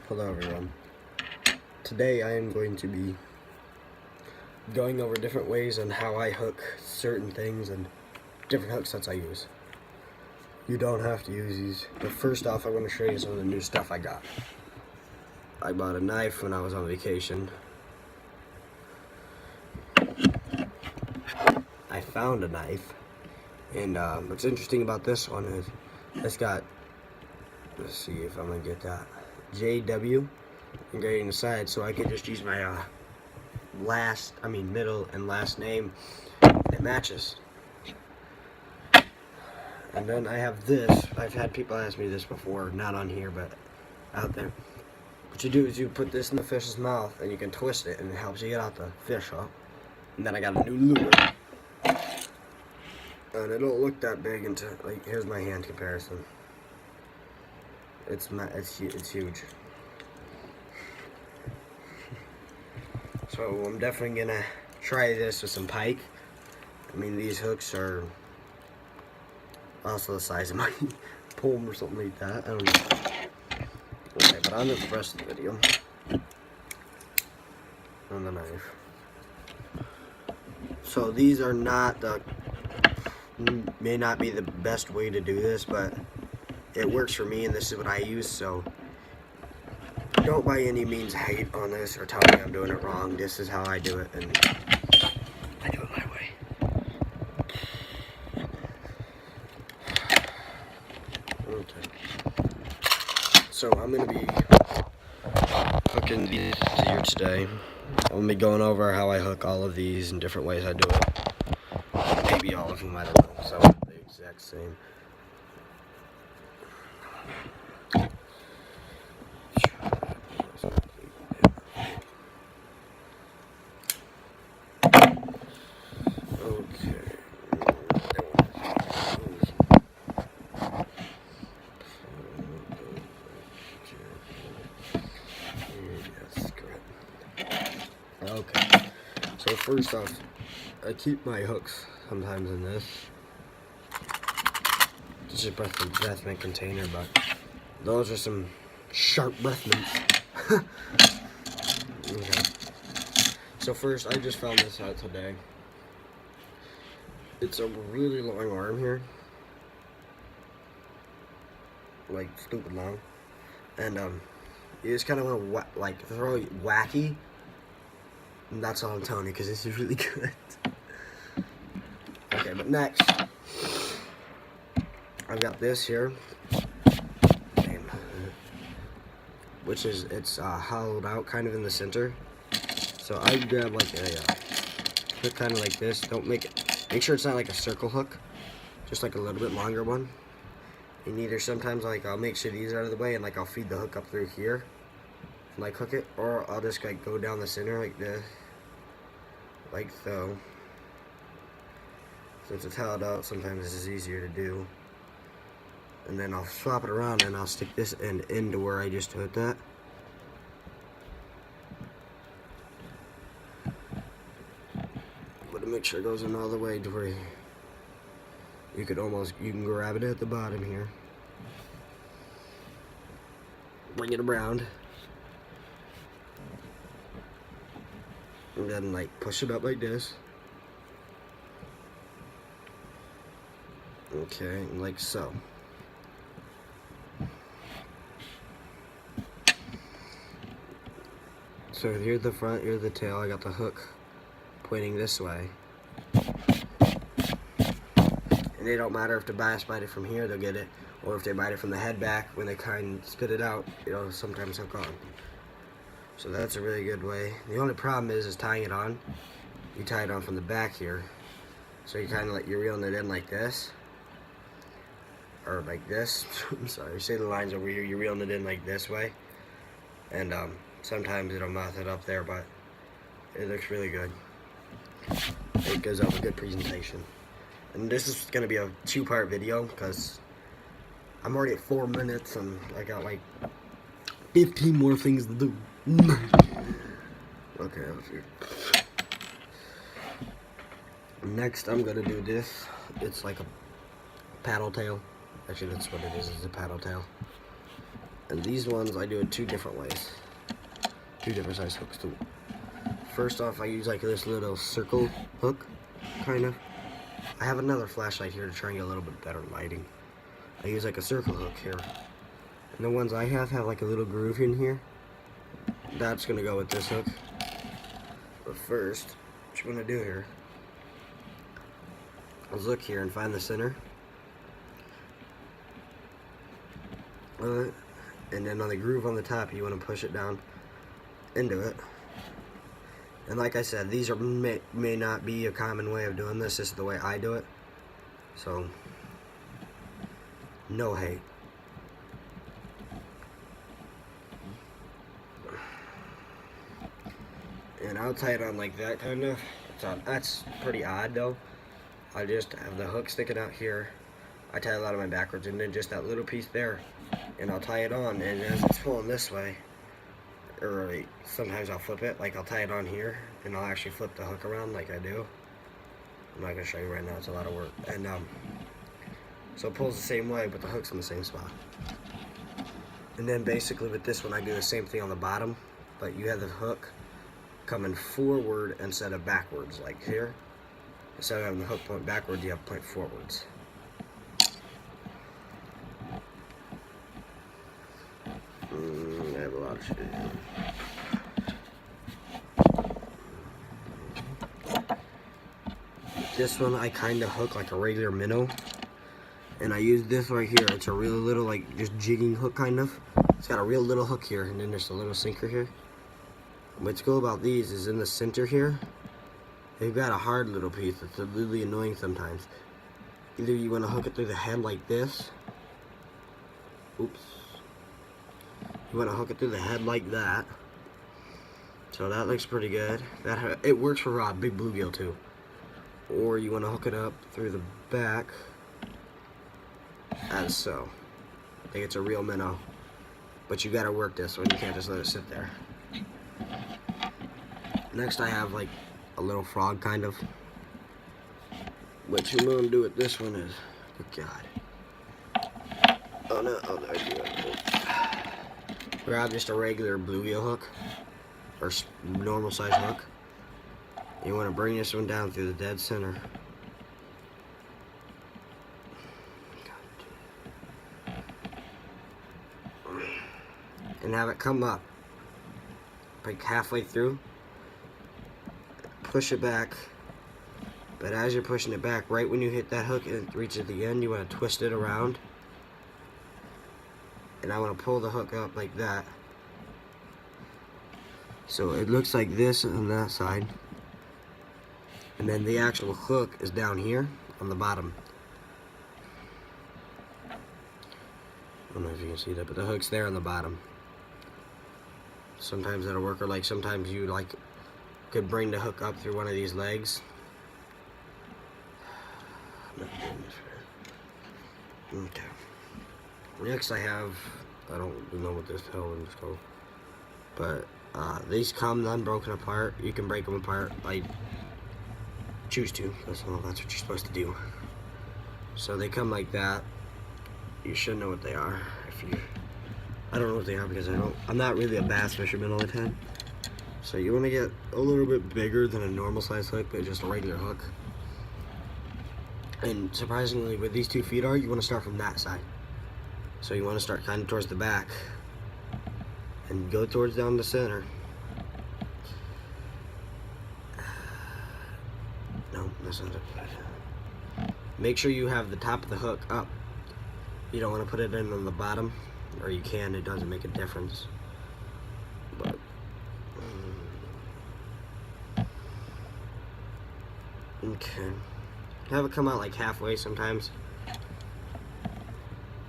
Hello everyone. Today I am going to be going over different ways on how I hook certain things and different hook sets I use. You don't have to use these, but first off I want to show you some of the new stuff I got. I bought a knife when I was on vacation. I found a knife, and what's interesting about this one is it's got, let's see if I'm going to get that, JW engraved on the side, so I could just use my middle and last name. It matches. And then I have this. I've had people ask me this before, not on here, but out there. What you do is you put this in the fish's mouth, and you can twist it, and it helps you get out the fish up. And then I got a new lure. And it don't look that big until, like, here's my hand comparison. It's huge. So I'm definitely gonna try this with some pike. I mean, these hooks are also the size of my palm or something like that. I don't know. Okay, but on the rest of the video, on the knife. So these are not may not be the best way to do this, but it works for me, and this is what I use. So don't by any means hate on this or tell me I'm doing it wrong. This is how I do it, and I do it my way. Okay. So I'm going to be hooking these here today. I'm going to be going over how I hook all of these and different ways I do it. Maybe all of them, I don't know. Some are the exact same. Okay, so first off, I keep my hooks sometimes in this. It's just a breath mint container, but those are some sharp breath mints. Okay. So first, I just found this out today. It's a really long arm here. Like, stupid long. And, you just kind of want to, like, throw it wacky. And that's all I'm telling you, because this is really good. Okay, but next, I've got this here, which is, it's hollowed out kind of in the center. So I grab like a hook kind of like this. Make sure it's not like a circle hook, just like a little bit longer one. And either sometimes like I'll make sure these are out of the way, and like I'll feed the hook up through here, and like hook it, or I'll just like go down the center like this. Like so. Since it's held out, sometimes this is easier to do. And then I'll swap it around, and I'll stick this end into where I just hooked that. But to make sure it goes in all the way to where you can grab it at the bottom here. Bring it around. And then like push it up like this. Okay, like so. So here's the front, here's the tail. I got the hook pointing this way. And it don't matter if the bass bite it from here, they'll get it. Or if they bite it from the head back, when they kind of spit it out, it'll sometimes hook on. So that's a really good way. The only problem is tying it on. You tie it on from the back here. So you kind of like, you're reeling it in like this. Or like this. I'm sorry, say the lines over here. You're reeling it in like this way. And sometimes it'll mouth it up there, but it looks really good. It gives up a good presentation. And this is going to be a 2-part video because I'm already at 4 minutes and I got like 15 more things to do. Okay, next I'm going to do this. It's like a paddle tail. Actually, that's what it is. It's a paddle tail. And these ones I do it 2 different ways. 2 different size hooks too. First off, I use like this little circle hook, kind of. I have another flashlight here to try and get a little bit better lighting. I use like a circle hook here. And the ones I have like a little groove in here. That's gonna go with this hook. But first, what you wanna do here is look here and find the center. And then on the groove on the top, you want to push it down into it. And like I said, these are may not be a common way of doing this. This is the way I do it. So, no hate. And I'll tie it on like that, kind of. That's pretty odd, though. I just have the hook sticking out here. I tie a lot of my backwards, and then just that little piece there, and I'll tie it on, and as it's pulling this way, or like, sometimes I'll flip it, like I'll tie it on here, and I'll actually flip the hook around like I do. I'm not going to show you right now, it's a lot of work. And so it pulls the same way, but the hook's in the same spot. And then basically with this one, I do the same thing on the bottom, but you have the hook coming forward instead of backwards, like here. Instead of having the hook point backward, you have point forwards. I have a lot of shit. This one I kind of hook like a regular minnow, and I use this right here. It's a real little, like, just jigging hook kind of. It's got a real little hook here, and then there's a little sinker here. What's cool about these is in the center here, they've got a hard little piece that's really annoying sometimes. Either you want to hook it through the head like this. Oops. You want to hook it through the head like that. So that looks pretty good. It works for big bluegill too. Or you want to hook it up through the back, as so. I think it's a real minnow. But you got to work this one. You can't just let it sit there. Next I have like a little frog kind of. What you're going to do with this one is, oh God. Oh no, oh there you go. Grab just a regular bluegill hook, or normal size hook. You want to bring this one down through the dead center. And have it come up, like halfway through. Push it back, but as you're pushing it back, right when you hit that hook and it reaches the end, you want to twist it around. And I want to pull the hook up like that. So it looks like this on that side. And then the actual hook is down here on the bottom. I don't know if you can see that, but the hook's there on the bottom. Sometimes that'll work, or like sometimes you could bring the hook up through one of these legs. I'm not doing this right. Okay. Next I have, I don't know what this hell is called, but these come unbroken apart. You can break them apart by choose to. That's what you're supposed to do. So they come like that. You should know what they are. I don't know what they are because I'm not really a bass fisherman all the time. So you want to get a little bit bigger than a normal size hook, but just a regular hook. And surprisingly, where these 2 feet are, you want to start from that side. So you want to start kind of towards the back and go towards down the center. No, that's not it. Make sure you have the top of the hook up. You don't want to put it in on the bottom, or you can, it doesn't make a difference. But okay. Have it come out like halfway sometimes.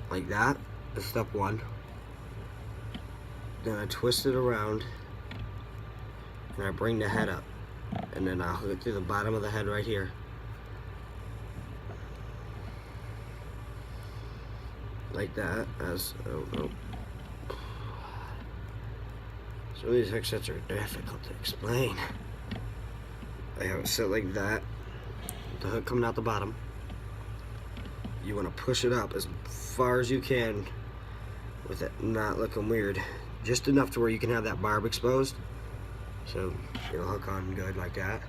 Like that is step 1. Then I twist it around and I bring the head up, and then I'll hook it through the bottom of the head right here. Like that. So these hook sets are difficult to explain. I have it set like that, with the hook coming out the bottom. You want to push it up as far as you can with it not looking weird. Just enough to where you can have that barb exposed. So it'll hook on good like that.